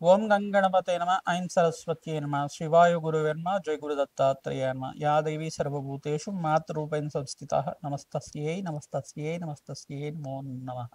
ఓం గంగణపతే నమ ఐం సరస్వత్యై నమ శివాయ గురువర్మ జయ గురు దత్తాత్రేయ నమ యా దేవి సర్వభూతేషు మాతృరూపేణ సంస్థితః నమస్తస్యై నమస్తస్యై నమస్తస్యై నమో నమః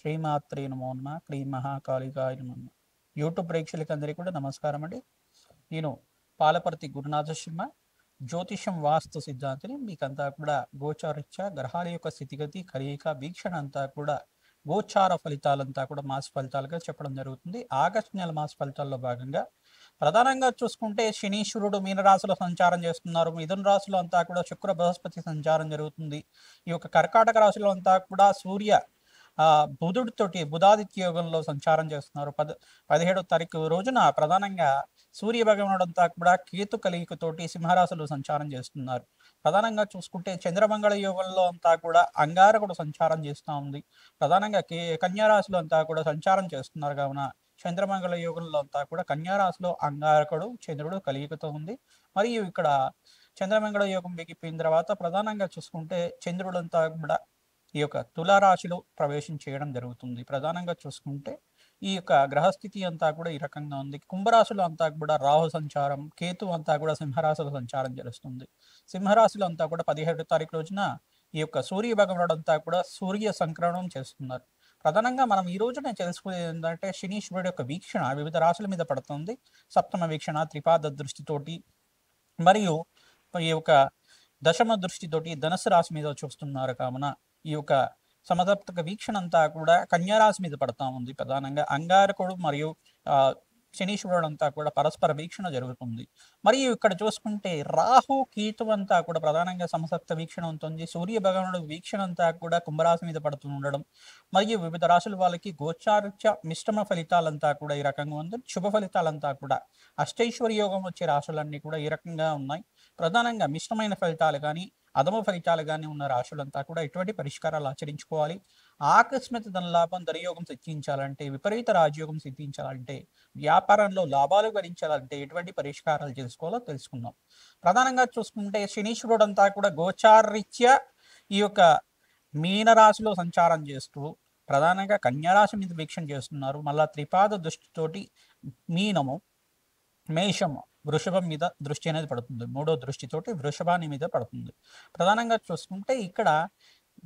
శ్రీమాత్రే నమో నమః క్లీం మహాకాళికాయ నమో నమః. యూట్యూబ్ ప్రేక్షకులందరికీ కూడా నమస్కారం అండి. నేను పాలపర్తి గురునాథ శర్మ, జ్యోతిషం వాస్తు సిద్ధాంతిని. మీకంతా కూడా గోచారిత్య గ్రహాల యొక్క స్థితిగతి కలయిక వీక్షణ అంతా కూడా గోచార ఫలితాలంతా కూడా మాస ఫలితాలుగా చెప్పడం జరుగుతుంది. ఆగస్టు నెల మాస ఫలితాల్లో భాగంగా ప్రధానంగా చూసుకుంటే శనీశ్వరుడు మీనరాశిలో సంచారం చేస్తున్నారు. మిథున రాశిలో అంతా కూడా శుక్ర బృహస్పతి సంచారం జరుగుతుంది. ఈ యొక్క కర్కాటక రాశిలో అంతా కూడా సూర్య బుధుడితోటి బుధాదిత్య యోగంలో సంచారం చేస్తున్నారు. 17వ తారీఖు రోజున ప్రధానంగా సూర్య భగవానుడు అంతా కూడా కేతు కలియికతోటి సింహరాశిలో సంచారం చేస్తున్నారు. ప్రధానంగా చూసుకుంటే చంద్రమంగళ యోగంలో అంతా కూడా అంగారకుడు సంచారం చేస్తూ ఉంది. ప్రధానంగా కన్యారాశిలో అంతా కూడా సంచారం చేస్తున్నారు. కావున చంద్రమంగళ యోగంలో అంతా కూడా కన్యారాశిలో అంగారకుడు చంద్రుడు కలియికతో ఉంది. మరియు ఇక్కడ చంద్రమంగళ యోగం బిగిపోయిన తర్వాత ప్రధానంగా చూసుకుంటే చంద్రుడు అంతా కూడా ఈ యొక్క తులారాశిలో ప్రవేశం చేయడం జరుగుతుంది. ప్రధానంగా చూసుకుంటే ఈ యొక్క గ్రహస్థితి అంతా కూడా ఈ రకంగా ఉంది. కుంభరాశిలో అంతా కూడా రాహు సంచారం, కేతు అంతా కూడా సింహరాశిలో సంచారం జరుగుతుంది. సింహరాశిలో అంతా కూడా 17వ తారీఖు రోజున ఈ యొక్క సూర్య భగవానుడు అంతా కూడా సూర్య సంక్రమణం చేస్తున్నారు. ప్రధానంగా మనం ఈ రోజున తెలుసుకునేది ఏంటంటే శనీశ్వరుడు యొక్క వీక్షణ వివిధ రాశుల మీద పడుతుంది. సప్తమ వీక్షణ త్రిపాద దృష్టితోటి మరియు ఈ యొక్క దశమ దృష్టితోటి ధనుసు రాశి మీద చూస్తున్నారు. కావున ఈ యొక్క సమసప్తక వీక్షణ అంతా కూడా కన్యారాశి మీద పడతా ఉంది. ప్రధానంగా అంగారకుడు మరియు శనీశ్వరుడు అంతా కూడా పరస్పర వీక్షణ జరుగుతుంది. మరియు ఇక్కడ చూసుకుంటే రాహు కేతు అంతా కూడా ప్రధానంగా సమసప్త వీక్షణ ఉంటుంది. సూర్య భగవానుడు వీక్షణ అంతా కూడా కుంభరాశి మీద పడుతూ ఉండడం మరియు వివిధ రాశుల వాళ్ళకి గోచారిత్య మిశ్రమ ఫలితాలంతా కూడా ఈ రకంగా ఉంది. శుభ ఫలితాలంతా కూడా అష్టైశ్వర్య యోగం వచ్చే రాశులన్నీ కూడా ఈ రకంగా ఉన్నాయి. ప్రధానంగా మిశ్రమైన ఫలితాలు కానీ అధమ ఫలితాలు కానీ ఉన్న రాశులంతా కూడా ఎటువంటి పరిష్కారాలు ఆచరించుకోవాలి. ఆకస్మిక ధనలాభం ధనయోగం సిద్ధించాలంటే, విపరీత రాజయోగం సిద్ధించాలంటే, వ్యాపారంలో లాభాలు గడించాలంటే ఎటువంటి పరిష్కారాలు చేసుకోవాలో తెలుసుకుందాం. ప్రధానంగా చూసుకుంటే శనీశ్వరుడు అంతా కూడా గోచారరీత్యా ఈ యొక్క మీనరాశిలో సంచారం చేస్తూ ప్రధానంగా కన్యారాశి మీద వీక్షణ చేస్తున్నారు. మళ్ళా త్రిపాద దృష్టితోటి మీనము, మేషము, వృషభం మీద దృష్టి అనేది పడుతుంది. మూడో దృష్టితోటి వృషభాని మీద పడుతుంది. ప్రధానంగా చూసుకుంటే ఇక్కడ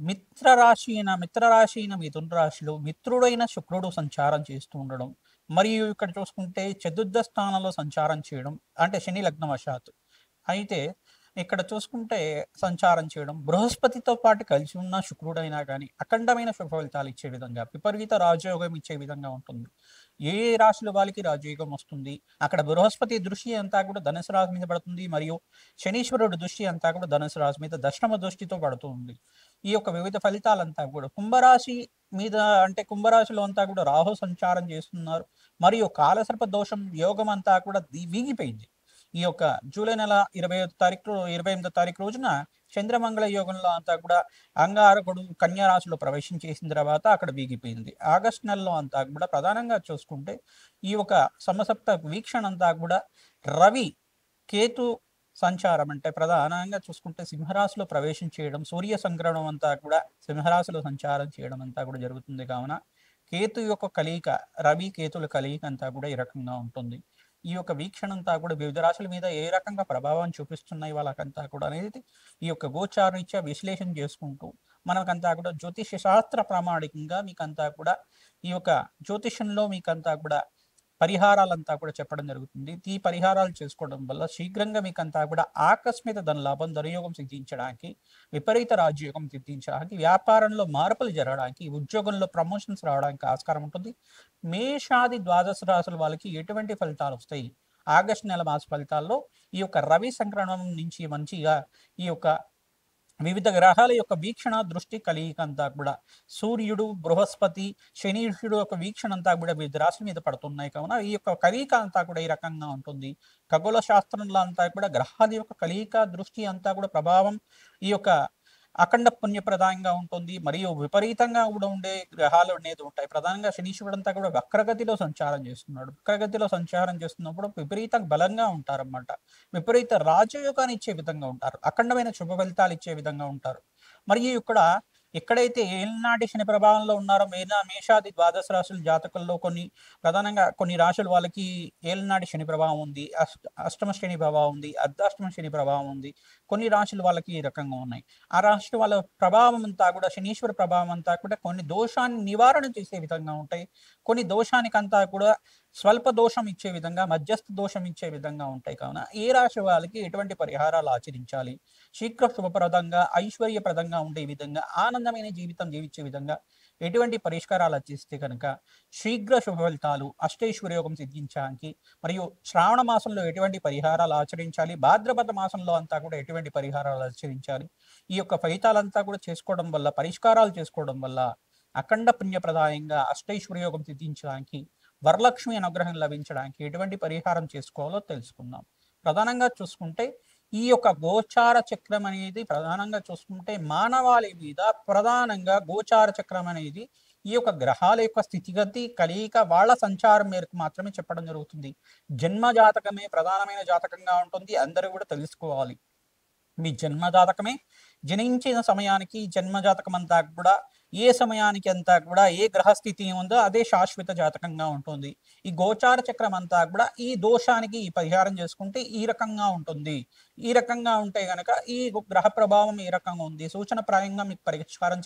మిత్రరాశి అయిన మిథున రాశిలో మిత్రుడైన శుక్రుడు సంచారం చేస్తూ ఉండడం మరియు ఇక్కడ చూసుకుంటే చతుర్థ స్థానంలో సంచారం చేయడం అంటే శని లగ్నవశాత్తు అయితే ఇక్కడ చూసుకుంటే సంచారం చేయడం బృహస్పతితో పాటు కలిసి ఉన్న శుక్రుడైనా కానీ అఖండమైన శుభ ఫలితాలు ఇచ్చే విధంగా విపరీత రాజయోగం ఇచ్చే విధంగా ఉంటుంది. ఏ రాశుల వాళ్ళకి రాజయోగం వస్తుంది. అక్కడ బృహస్పతి దృష్టి అంతా కూడా ధనుసు రాశి మీద పడుతుంది మరియు శనీశ్వరుడు దృష్టి అంతా కూడా ధనుసు రాశి మీద దశమ దృష్టితో పడుతుంది. ఈ యొక్క వివిధ ఫలితాలంతా కూడా కుంభరాశి మీద అంటే కుంభరాశిలో అంతా కూడా రాహు సంచారం చేస్తున్నారు మరియు కాలసర్ప దోషం యోగం అంతా కూడా వీగిపోయింది. ఈ యొక్క జూలై నెల 28వ తారీఖు రోజున చంద్రమంగళ యోగంలో అంతా కూడా అంగారకుడు కన్యా రాశిలో ప్రవేశం చేసిన తర్వాత అక్కడ వీగిపోయింది. ఆగస్టు నెలలో అంతా కూడా ప్రధానంగా చూసుకుంటే ఈ యొక్క సమసప్త వీక్షణ అంతా కూడా రవి కేతు సంచారం అంటే ప్రధానంగా చూసుకుంటే సింహరాశిలో ప్రవేశం చేయడం, సూర్య సంగ్రహణం అంతా కూడా సింహరాశిలో సంచారం చేయడం అంతా కూడా జరుగుతుంది. కావున కేతు యొక్క కలయిక, రవి కేతుల కలయిక అంతా కూడా ఈ రకంగా ఉంటుంది. ఈ యొక్క వీక్షణ అంతా కూడా వివిధ రాశుల మీద ఏ రకంగా ప్రభావం చూపిస్తున్నాయి వాళ్ళకంతా కూడా అనేది ఈ యొక్క గోచారరీత్యా విశ్లేషణ చేసుకుంటూ మనకంతా కూడా జ్యోతిష శాస్త్ర ప్రామాణికంగా మీకంతా కూడా ఈ యొక్క జ్యోతిషంలో మీకంతా కూడా పరిహారాలంతా కూడా చెప్పడం జరుగుతుంది. ఈ పరిహారాలు చేసుకోవడం వల్ల శీఘ్రంగా మీకంతా కూడా ఆకస్మిక ధనలాభం ధనయోగం సిద్ధించడానికి, విపరీత రాజయోగం సిద్ధించడానికి, వ్యాపారంలో మార్పులు జరగడానికి, ఉద్యోగంలో ప్రమోషన్స్ రావడానికి ఆస్కారం ఉంటుంది. మేషాది ద్వాదశ రాశుల వాళ్ళకి ఎటువంటి ఫలితాలు వస్తాయి? ఆగస్టు నెల మాస ఫలితాల్లో ఈ యొక్క రవి సంక్రమణం నుంచి మంచిగా ఈ యొక్క వివిధ గ్రహాల యొక్క వీక్షణ దృష్టి కలయిక అంతా కూడా సూర్యుడు బృహస్పతి శనీశ్వరుడు యొక్క వీక్షణ అంతా కూడా వివిధ రాశుల మీద పడుతున్నాయి. కావున ఈ యొక్క కలయిక అంతా కూడా ఈ రకంగా ఉంటుంది. ఖగోళ శాస్త్రంలో అంతా కూడా గ్రహాల యొక్క కలయిక దృష్టి అంతా కూడా ప్రభావం ఈ యొక్క అఖండ పుణ్యప్రదాయంగా ఉంటుంది. మరియు విపరీతంగా కూడా ఉండే గ్రహాలు అనేది ఉంటాయి. ప్రధానంగా శనీశ్వరుడు అంతా కూడా వక్రగతిలో సంచారం చేస్తున్నాడు. వక్రగతిలో సంచారం చేస్తున్నప్పుడు విపరీత బలంగా ఉంటారన్నమాట. విపరీత రాజయోగాన్ని ఇచ్చే విధంగా ఉంటారు. అఖండమైన శుభ ఫలితాలు ఇచ్చే విధంగా ఉంటారు. మరియు ఇక్కడ ఎక్కడైతే ఏలినాటి శని ప్రభావంలో ఉన్నారో మేషాది ద్వాదశ రాశుల జాతకుల్లో ప్రధానంగా కొన్ని రాశుల వాళ్ళకి ఏలినాటి శని ప్రభావం ఉంది, అష్టమ శని ప్రభావం ఉంది, అర్ధాష్టమ శని ప్రభావం ఉంది. కొన్ని రాశుల వాళ్ళకి ఈ రకంగా ఉన్నాయి. ఆ రాశి వాళ్ళ ప్రభావం అంతా కూడా, శనీశ్వర ప్రభావం అంతా కూడా కొన్ని దోషాన్ని నివారణ చేసే విధంగా ఉంటాయి. కొన్ని దోషానికంతా కూడా స్వల్ప దోషం ఇచ్చే విధంగా, మధ్యస్థ దోషం ఇచ్చే విధంగా ఉంటాయి. కావున ఏ రాశి వాళ్ళకి ఎటువంటి పరిహారాలు ఆచరించాలి, శీఘ్ర శుభప్రదంగా ఐశ్వర్యప్రదంగా ఉండే విధంగా, ఆనందమైన జీవితం జీవించే విధంగా ఎటువంటి పరిష్కారాలు ఆచరిస్తే కనుక శీఘ్ర శుభ ఫలితాలు, అష్టైశ్వర్యోగం సిద్ధించడానికి, మరియు శ్రావణ మాసంలో ఎటువంటి పరిహారాలు ఆచరించాలి, భాద్రపద మాసంలో అంతా కూడా ఎటువంటి పరిహారాలు ఆచరించాలి, ఈ యొక్క ఫలితాలంతా కూడా చేసుకోవడం వల్ల, పరిష్కారాలు చేసుకోవడం వల్ల అఖండ పుణ్యప్రదాయంగా అష్టైశ్వర్యోగం సిద్ధించడానికి, వరలక్ష్మి అనుగ్రహం లభించడానికి ఎటువంటి పరిహారం చేసుకోవాలో తెలుసుకుందాం. ప్రధానంగా చూసుకుంటే ఈ యొక్క గోచార చక్రం అనేది ప్రధానంగా చూసుకుంటే మానవాళి మీద ప్రధానంగా గోచార చక్రం అనేది ఈ యొక్క గ్రహాల యొక్క స్థితిగతి, కలయిక, వాళ్ళ సంచారం మేరకు మాత్రమే చెప్పడం జరుగుతుంది. జన్మ జాతకమే ప్రధానమైన జాతకంగా ఉంటుంది, అందరూ కూడా తెలుసుకోవాలి. మీ జన్మ జాతకమే జనించిన సమయానికి జన్మ జాతకం అంతా కూడా ఏ సమయానికి అంతా కూడా ఏ గ్రహస్థితి ఉందో అదే శాశ్వత జాతకంగా ఉంటుంది. ఈ గోచార చక్రం అంతా కూడా ఈ దోషానికి ఈ పరిహారం చేసుకుంటే ఈ రకంగా ఉంటుంది. ఈ రకంగా ఉంటే గనక ఈ గ్రహ ప్రభావం ఈ రకంగా ఉంది, సూచన ప్రాయంగా మీకు పరిష్కారం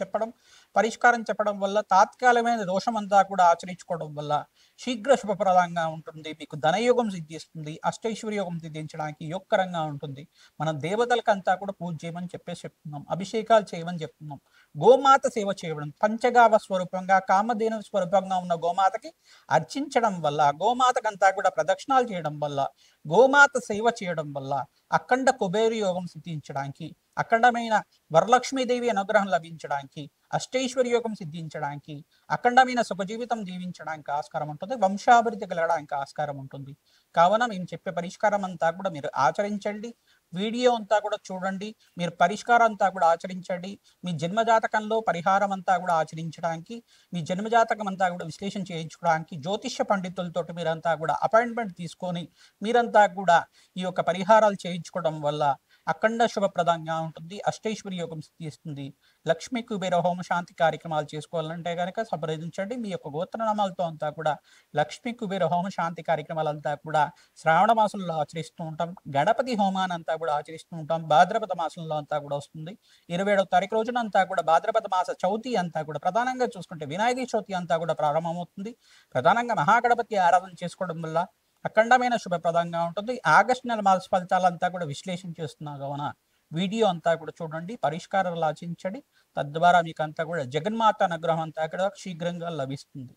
చెప్పడం వల్ల తాత్కాలికమైన దోషం అంతా కూడా ఆచరించుకోవడం వల్ల శీఘ్ర శుభప్రదంగా ఉంటుంది. మీకు ధనయోగం సిద్ధిస్తుంది, అష్టైశ్వర్యోగం సిద్ధించడానికి యోగకరంగా ఉంటుంది. మనం దేవతలకంతా కూడా పూజ చేయమని చెప్తున్నాం, అభిషేకాలు చేయమని చెప్తున్నాం, గోమాత సేవ చేయడం, పంచగావ స్వరూపంగా కామధేను స్వరూపంగా ఉన్న గోమాతకి అర్చించడం వల్ల, గోమాతకంతా కూడా ప్రదక్షిణాలు చేయడం వల్ల, గోమాత సేవ చేయడం వల్ల అఖండ కుబేర యోగం సిద్ధించడానికి, అఖండమైన వరలక్ష్మీదేవి అనుగ్రహం లభించడానికి, అష్టైశ్వర్యోగం సిద్ధించడానికి, అఖండమైన సుఖజీవితం జీవించడానికి ఆస్కారం ఉంటుంది, వంశాభివృద్ధి కలగడానికి ఆస్కారం ఉంటుంది. కావున మేము చెప్పే పరిష్కారం అంతా కూడా మీరు ఆచరించండి. వీడియో అంతా కూడా చూడండి, మీరు పరిష్కారం అంతా కూడా ఆచరించండి. మీ జన్మజాతకంలో పరిహారం అంతా కూడా ఆచరించడానికి, మీ జన్మజాతకం అంతా కూడా విశ్లేషణ చేయించుకోవడానికి జ్యోతిష్య పండితులతో మీరంతా కూడా అపాయింట్మెంట్ తీసుకొని మీరంతా కూడా ఈ యొక్క పరిహారాలు చేయించుకోవడం వల్ల అఖండ శుభప్రదంగా ఉంటుంది, అష్టైశ్వర్య యోగం సిద్ధిస్తుంది. లక్ష్మీ కుబేర హోమ శాంతి కార్యక్రమాలు చేసుకోవాలంటే కనుక సంప్రదించండి. మీ యొక్క గోత్రనామాలతో అంతా కూడా లక్ష్మీ కుబేర హోమ శాంతి కార్యక్రమాలంతా కూడా శ్రావణ మాసంలో ఆచరిస్తూ ఉంటాం. గణపతి హోమాన్ని అంతా కూడా ఆచరిస్తూ ఉంటాం. భాద్రపద మాసంలో అంతా కూడా వస్తుంది. 27వ తారీఖు రోజున అంతా కూడా భాద్రపద మాస చవితి అంతా కూడా ప్రధానంగా చూసుకుంటే వినాయక చవితి అంతా కూడా ప్రారంభమవుతుంది. ప్రధానంగా మహాగణపతి ఆరాధన చేసుకోవడం వల్ల అఖండమైన శుభప్రదంగా ఉంటుంది. ఆగస్టు నెల మాస ఫలితాలంతా కూడా విశ్లేషణ చేస్తున్నా కావున వీడియో అంతా కూడా చూడండి, పరిష్కారాలు ఆచరించండి. తద్వారా మీకు అంతా కూడా జగన్మాత అనుగ్రహం అంతా కూడా శీఘ్రంగా లభిస్తుంది.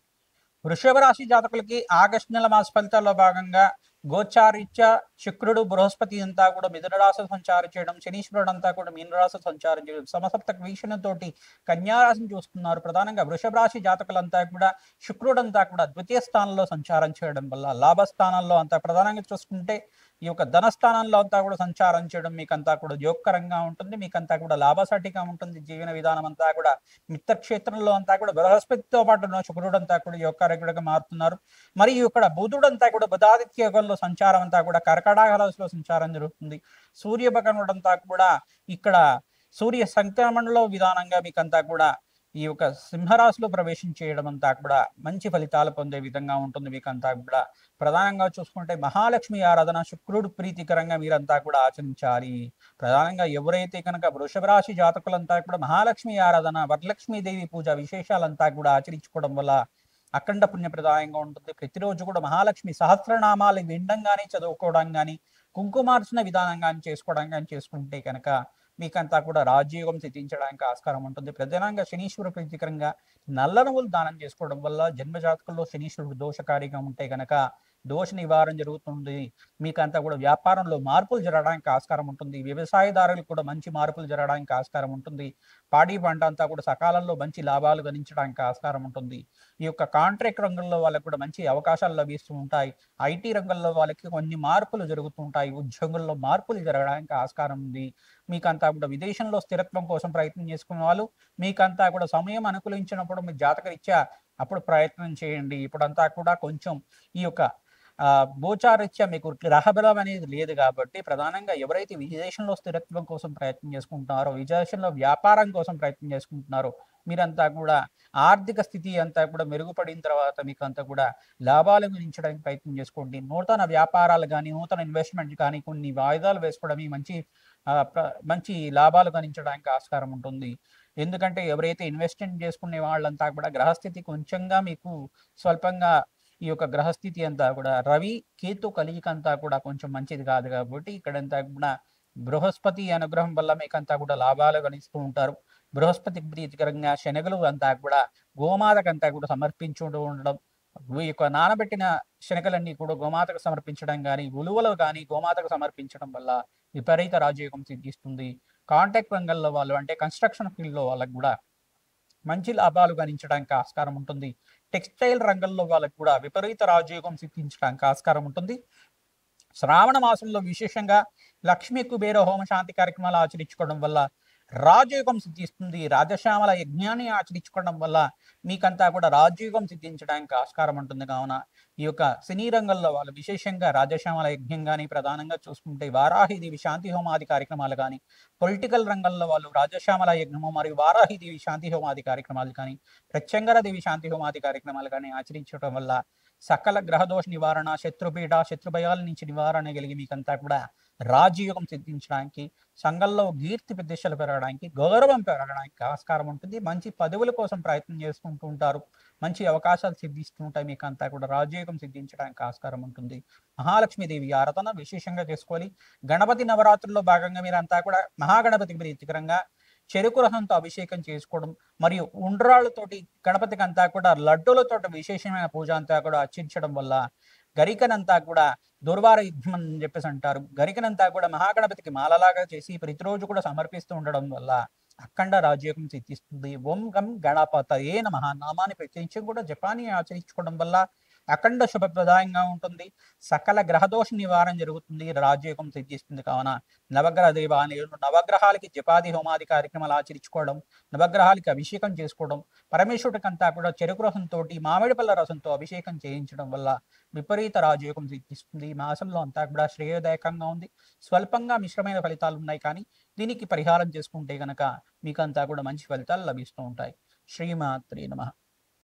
వృషభ రాశి జాతకులకి ఆగస్టు నెల మాస ఫలితాల్లో భాగంగా గోచారీత్యా శుక్రుడు, బృహస్పతి అంతా కూడా మిథున రాశి సంచారం చేయడం, శనీశ్వరుడు అంతా కూడా మీనరాశి సంచారం చేయడం, సమసప్తక వీక్షణతోటి కన్యారాశిని చూస్తున్నారు. ప్రధానంగా వృషభ రాశి జాతకులంతా కూడా శుక్రుడు అంతా కూడా ద్వితీయ స్థానంలో సంచారం చేయడం వల్ల లాభస్థానంలో అంతా ప్రధానంగా చూసుకుంటే ఈ యొక్క ధనస్థానంలో అంతా కూడా సంచారం చేయడం మీకంతా కూడా యోగకరంగా ఉంటుంది, మీకంతా కూడా లాభసాటిగా ఉంటుంది. జీవన విధానం అంతా కూడా మిత్రక్షేత్రంలో అంతా కూడా బృహస్పతితో పాటు శుక్రుడు అంతా కూడా యోగకారకుడిగా మారుతున్నారు. మరియు ఇక్కడ బుధుడు అంతా కూడా బుధాదిత్య యోగంలో సంచారం అంతా కూడా కర్కాటక రాశిలో సంచారం జరుగుతుంది. సూర్య భగవానుడు అంతా కూడా ఇక్కడ సూర్య సంక్రమణలో విధానంగా మీకంతా కూడా ఈ యొక్క సింహరాశిలో ప్రవేశం చేయడం అంతా కూడా మంచి ఫలితాలు పొందే విధంగా ఉంటుంది. మీకంతా కూడా ప్రధానంగా చూసుకుంటే మహాలక్ష్మి ఆరాధన శుక్రుడు ప్రీతికరంగా మీరంతా కూడా ఆచరించాలి. ప్రధానంగా ఎవరైతే కనుక వృషభ రాశి జాతకులంతా కూడా మహాలక్ష్మి ఆరాధన, వరలక్ష్మీదేవి పూజ విశేషాలంతా కూడా ఆచరించుకోవడం వల్ల అఖండ పుణ్యప్రదాయంగా ఉంటుంది. ప్రతిరోజు కూడా మహాలక్ష్మి సహస్రనామాలు వినడం కానీ, చదువుకోవడం కానీ, కుంకుమార్చన విధానం కానీ చేసుకోవడం కానీ చేసుకుంటే కనుక మీకంతా కూడా రాజయోగం సిద్ధించడానికి ఆస్కారం ఉంటుంది. ప్రధానంగా శనీశ్వర ప్రీతికరంగా నల్ల నువ్వులు దానం చేసుకోవడం వల్ల జన్మజాతకంలో శనీశ్వరుడు దోషకారిగా ఉంటే కనుక దోష నివారణ జరుగుతుంది. మీకంతా కూడా వ్యాపారంలో మార్పులు జరగడానికి ఆస్కారం ఉంటుంది. వ్యవసాయదారులకు కూడా మంచి మార్పులు జరగడానికి ఆస్కారం ఉంటుంది. పాడి పంట అంతా కూడా సకాలంలో మంచి లాభాలు గణించడానికి ఆస్కారం ఉంటుంది. ఈ యొక్క కాంట్రాక్ట్ రంగంలో వాళ్ళకు కూడా మంచి అవకాశాలు లభిస్తూ ఉంటాయి. ఐటీ రంగంలో వాళ్ళకి కొన్ని మార్పులు జరుగుతూ ఉంటాయి. ఉద్యోగుల్లో మార్పులు జరగడానికి ఆస్కారం ఉంది. మీకంతా కూడా విదేశంలో స్థిరత్వం కోసం ప్రయత్నం చేసుకునే వాళ్ళు మీకంతా కూడా సమయం అనుకూలించినప్పుడు మీ జాతకరీత్యా అప్పుడు ప్రయత్నం చేయండి. ఇప్పుడంతా కూడా కొంచెం ఈ యొక్క గోచారీత్యా మీకు గ్రహబలం అనేది లేదు కాబట్టి ప్రధానంగా ఎవరైతే విదేశంలో స్థిరత్వం కోసం ప్రయత్నం చేసుకుంటున్నారో, విదేశంలో వ్యాపారం కోసం ప్రయత్నం చేసుకుంటున్నారో, మీరంతా కూడా ఆర్థిక స్థితి అంతా కూడా మెరుగుపడిన తర్వాత మీకంతా కూడా లాభాలు గణించడానికి ప్రయత్నం చేసుకోండి. నూతన వ్యాపారాలు గానీ, నూతన ఇన్వెస్ట్‌మెంట్ కానీ కొన్ని వాయిదాలు వేసుకోవడం ఈ మంచి లాభాలు గణించడానికి ఆస్కారం ఉంటుంది. ఎందుకంటే ఎవరైతే ఇన్వెస్ట్‌మెంట్ చేసుకునే వాళ్ళంతా కూడా గ్రహస్థితి కొంచెంగా మీకు స్వల్పంగా ఈ యొక్క గ్రహస్థితి అంతా కూడా రవి, కేతు కలయిక అంతా కూడా కొంచెం మంచిది కాదు కాబట్టి ఇక్కడంతా కూడా బృహస్పతి అనుగ్రహం వల్ల మీకంతా కూడా లాభాలు గణిస్తూ ఉంటారు. బృహస్పతికి ప్రీతికరంగా శనగలు అంతా కూడా గోమాతకంతా కూడా సమర్పించుకుంటూ ఉండడం, ఈ యొక్క నానబెట్టిన శనగలన్నీ కూడా గోమాతకు సమర్పించడం గానీ, ఉలువలు గానీ గోమాతకు సమర్పించడం వల్ల విపరీత రాజయోగం సిద్ధిస్తుంది. కాంట్రాక్ట్ రంగంలో వాళ్ళు అంటే కన్‌స్ట్రక్షన్ ఫీల్డ్‌లో వాళ్ళకి కూడా మంచి లాభాలు గణించడానికి ఆస్కారం ఉంటుంది. టెక్స్‌టైల్ రంగంలో వాళ్ళకి కూడా విపరీత రాజయోగం సిద్ధించడానికి ఆస్కారం ఉంటుంది. శ్రావణ మాసంలో విశేషంగా లక్ష్మీ కుబేర హోమ శాంతి కార్యక్రమాలు ఆచరించుకోవడం వల్ల రాజయోగం సిద్ధిస్తుంది. రాజశ్యామల యజ్ఞాన్ని ఆచరించుకోవడం వల్ల మీకంతా కూడా రాజయోగం సిద్ధించడానికి ఆస్కారం ఉంటుంది. కావున ఈ యొక్క సినీ రంగంలో వాళ్ళు విశేషంగా రాజశ్యామల యజ్ఞం కానీ ప్రధానంగా చూసుకుంటే వారాహిదేవి శాంతి హోమాది కార్యక్రమాలు కానీ, పొలిటికల్ రంగంలో వాళ్ళు రాజశ్యామల యజ్ఞము మరియు వారాహిదేవి శాంతి హోమాది కార్యక్రమాలు కానీ, ప్రత్యంగర దేవి శాంతి హోమాది కార్యక్రమాలు కానీ ఆచరించడం వల్ల సకల గ్రహదోష నివారణ, శత్రుపీడ, శత్రుభయాల నుంచి నివారణ కలిగి మీకంతా కూడా రాజయోగం సిద్ధించడానికి, సంఘంలో కీర్తి ప్రతిష్టలు పెరగడానికి, గౌరవం పెరగడానికి ఆస్కారం ఉంటుంది. మంచి పదవుల కోసం ప్రయత్నం చేసుకుంటూ ఉంటారు. మంచి అవకాశాలు సిద్ధిస్తూ ఉంటాయి. మీకంతా కూడా రాజయోగం సిద్ధించడానికి ఆస్కారం ఉంటుంది. మహాలక్ష్మీదేవి ఆరాధన విశేషంగా చేసుకోవాలి. గణపతి నవరాత్రుల్లో భాగంగా మీరంతా కూడా మహాగణపతికి ప్రీతికరంగా చెరుకు రసంతో అభిషేకం చేసుకోవడం మరియు ఉండ్రాళ్ళతోటి గణపతికి అంతా కూడా లడ్డూలతోటి విశేషమైన పూజ అంతా కూడా అర్చించడం వల్ల గరికనంతా కూడా దుర్వార యుద్ధం అని చెప్పేసి అంటారు. గరికనంతా కూడా మహాగణపతికి మాలలాగా చేసి ప్రతిరోజు కూడా సమర్పిస్తూ ఉండడం వల్ల అఖండ రాజయోగం సిద్ధిస్తుంది. ఓం గం గణపతయే నమః నామాన్ని ప్రత్యేకించి కూడా జపాన్ని ఆచరించుకోవడం వల్ల అఖండ శుభప్రదాయంగా ఉంటుంది. సకల గ్రహదోష నివారణ జరుగుతుంది. రాజయోగం సిద్ధిస్తుంది. కావున నవగ్రహ దేవాలయాలు నవగ్రహాలకి జపాది హోమాది కార్యక్రమాలు ఆచరించుకోవడం, నవగ్రహాలకి అభిషేకం చేసుకోవడం, పరమేశ్వరుడికంతా కూడా చెరుకు రసంతో మామిడి పళ్ళ రసంతో అభిషేకం చేయించడం వల్ల విపరీత రాజయోగం సిద్ధిస్తుంది. ఈ మాసంలో అంతా కూడా శ్రేయోదాయకంగా ఉంది. స్వల్పంగా మిశ్రమైన ఫలితాలు ఉన్నాయి కానీ దీనికి పరిహారం చేసుకుంటే గనక మీకంతా కూడా మంచి ఫలితాలు లభిస్తూ ఉంటాయి. శ్రీమాత్రే నమః.